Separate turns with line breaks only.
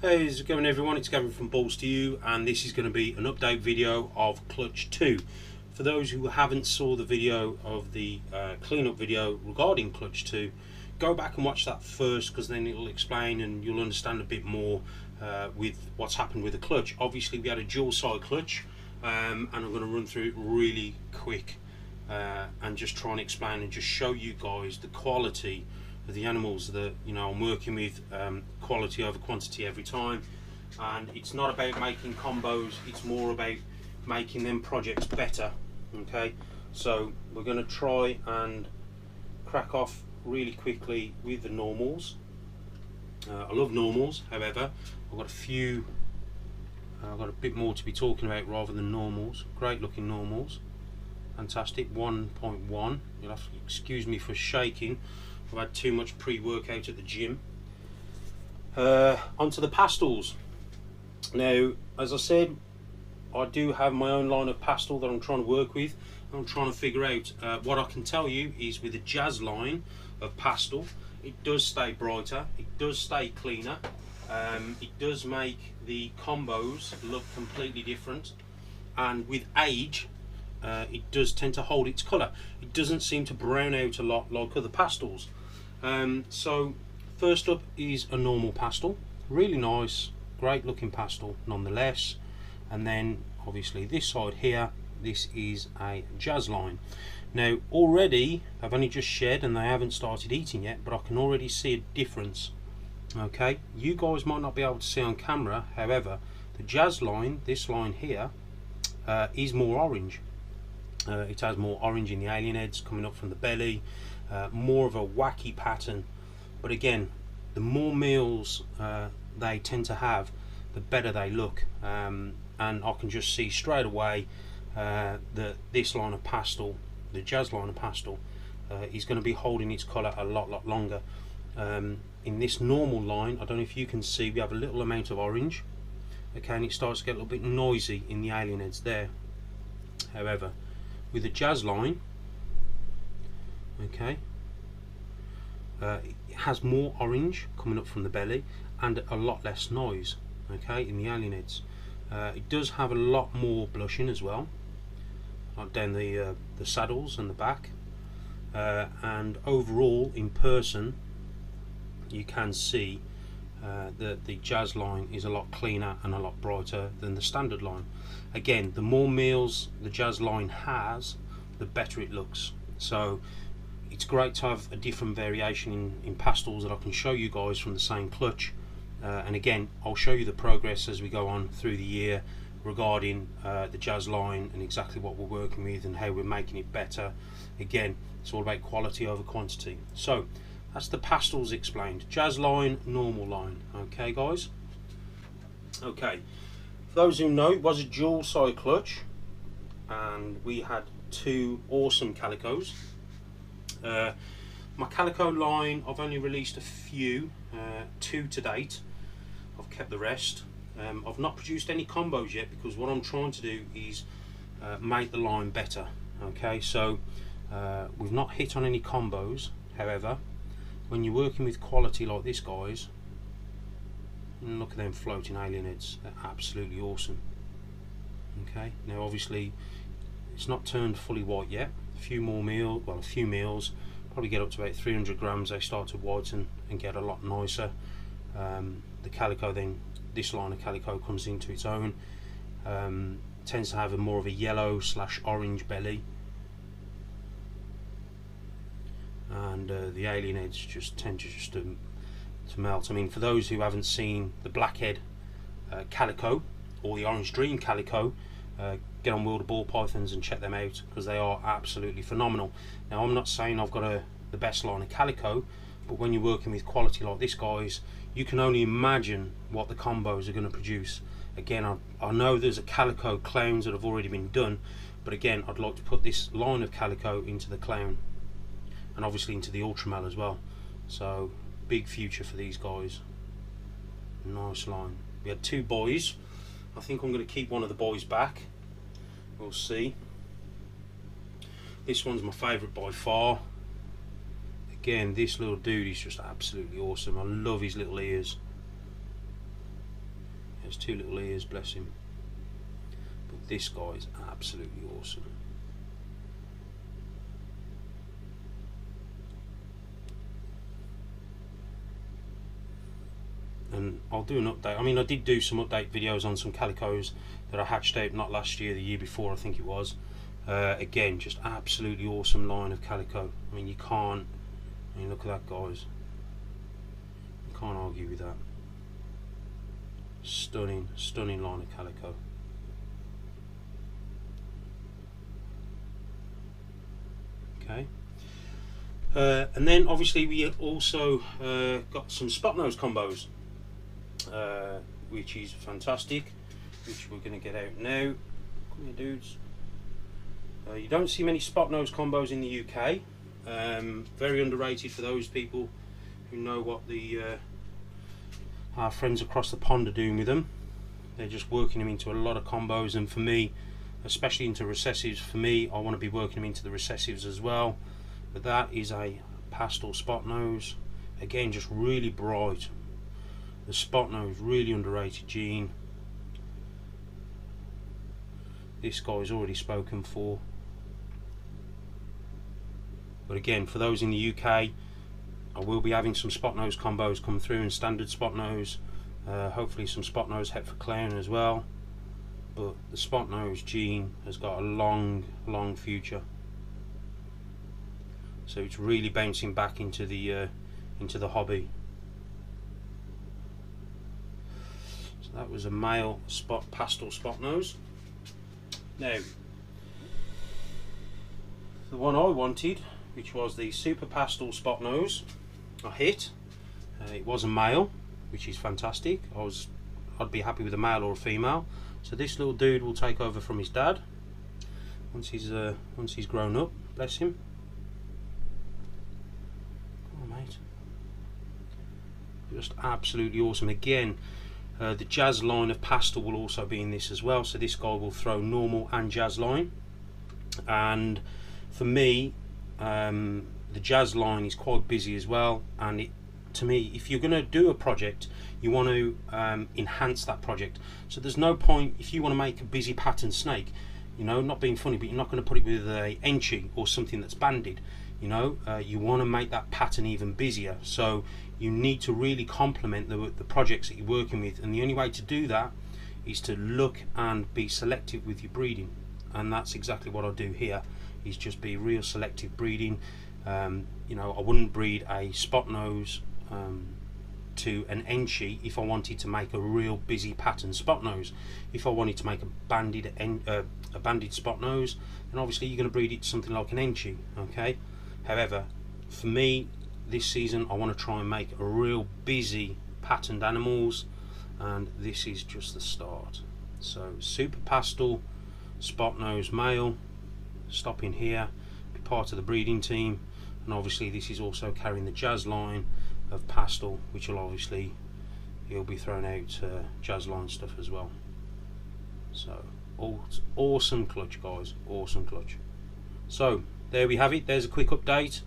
Hey, how's it going everyone? It's Gavin from Balls to You, and this is going to be an update video of Clutch 2. For those who haven't saw the video of the cleanup video regarding Clutch 2, go back and watch that first, because then it'll explain and you'll understand a bit more with what's happened with the clutch. Obviously we had a dual side clutch, and I'm going to run through it really quick and just try and explain and just show you guys the quality of the animals that I'm working with. Quality over quantity every time, and it's not about making combos, it's more about making them projects better. Okay, so we're going to try and crack off really quickly with the normals. I love normals, however I've got a bit more to be talking about rather than normals. Great looking normals, fantastic. 1.1. You'll have to excuse me for shaking, I've had too much pre-workout at the gym. Onto the pastels. Now, as I said, I do have my own line of pastel that I'm trying to work with. I'm trying to figure out what I can tell you is with the Jazz line of pastel, it does stay brighter, it does stay cleaner, it does make the combos look completely different, and with age it does tend to hold its colour. It doesn't seem to brown out a lot like other pastels. So first up is a normal pastel, really nice, great looking pastel nonetheless. And then obviously this side here, this is a Jazz line. Now already I've only just shed and they haven't started eating yet, but I can already see a difference. Okay, you guys might not be able to see on camera, however the Jazz line, this line here, is more orange. It has more orange in the alien heads coming up from the belly, more of a wacky pattern. But again, the more meals they tend to have, the better they look, and I can just see straight away that this line of pastel, the Jazz line of pastel, is going to be holding its colour a lot longer. In this normal line, I don't know if you can see, we have a little amount of orange, okay, and it starts to get a little bit noisy in the alien heads there. However, with the Jazz line, okay, it has more orange coming up from the belly and a lot less noise, okay, in the alien heads. It does have a lot more blushing as well, like down the saddles and the back, and overall in person you can see that the Jazz line is a lot cleaner and a lot brighter than the standard line. Again, the more meals the Jazz line has, the better it looks. So it's great to have a different variation in pastels that I can show you guys from the same clutch. And again, I'll show you the progress as we go on through the year regarding the Jazz line and exactly what we're working with and how we're making it better. Again, it's all about quality over quantity. So that's the pastels explained. Jazz line, normal line. Okay guys? Okay, for those who know, it was a dual side clutch and we had two awesome calicos. My calico line, I've only released a few, 2 to date. I've kept the rest. I've not produced any combos yet because what I'm trying to do is make the line better. Okay, so we've not hit on any combos. However, when you're working with quality like this, guys, look at them floating alien heads, they're absolutely awesome. Okay, now obviously it's not turned fully white yet. A few meals, probably get up to about 300 grams, they start to whiten and get a lot nicer. The calico then, this line of calico comes into its own, tends to have a more of a yellow / orange belly, and the alien heads just tend to melt. I mean, for those who haven't seen the blackhead calico or the orange dream calico, get on World of Ball Pythons and check them out because they are absolutely phenomenal. Now I'm not saying I've got the best line of calico, but when you're working with quality like this, guys, you can only imagine what the combos are going to produce. Again, I know there's a calico clowns that have already been done, but again, I'd like to put this line of calico into the clown and obviously into the Ultramel as well. So big future for these guys. Nice line. We had 2 boys. I think I'm going to keep one of the boys back. We'll see. This one's my favourite by far. Again, this little dude is just absolutely awesome. I love his little ears. There's two little ears, bless him. But this guy is absolutely awesome. And I'll do an update. I mean, I did do some update videos on some calicos that I hatched out, not last year, the year before I think it was. Again, just absolutely awesome line of calico. I mean, you can't, I mean, look at that, guys. You can't argue with that. Stunning, stunning line of calico. Okay. And then obviously we also got some spot nose combos, which is fantastic, which we're going to get out now. Come here, dudes. You don't see many spot nose combos in the UK. Very underrated for those people who know what our friends across the pond are doing with them. They're just working them into a lot of combos, and for me, especially into recessives, for me, I want to be working them into the recessives as well. But that is a pastel spot nose. Again, just really bright. The spot nose, really underrated gene. This guy's already spoken for. But again, for those in the UK, I will be having some spot nose combos come through, and standard spot nose, hopefully some spot nose Heptachlorine as well. But the spot nose gene has got a long future, so it's really bouncing back into the hobby. So that was a male pastel spot nose. Now, the one I wanted, which was the super pastel spot nose, I hit. It was a male, which is fantastic. I'd be happy with a male or a female. So this little dude will take over from his dad once he's grown up. Bless him. Come on, mate. Just absolutely awesome. Again, the jazz line of pastel will also be in this as well. So this guy will throw normal and jazz line. And for me, the jazz line is quite busy as well, and to me, if you're going to do a project, you want to enhance that project. So there's no point, if you want to make a busy pattern snake, you know, not being funny, but you're not going to put it with a enchi or something that's banded. You know, you want to make that pattern even busier. So you need to really complement the projects that you're working with, and the only way to do that is to look and be selective with your breeding, and that's exactly what I do here. Is just be real selective breeding. You know, I wouldn't breed a spot nose to an enchi if I wanted to make a real busy pattern spot nose. If I wanted to make a banded spot nose, then obviously you're going to breed it to something like an enchi. Okay. However, for me, this season I want to try and make a real busy patterned animals, and this is just the start. So super pastel spot nose male. Stopping here, be part of the breeding team, and obviously this is also carrying the jazz line of pastel, which will obviously, he'll be throwing out jazz line stuff as well. So awesome clutch, guys, awesome clutch. So there we have it. There's a quick update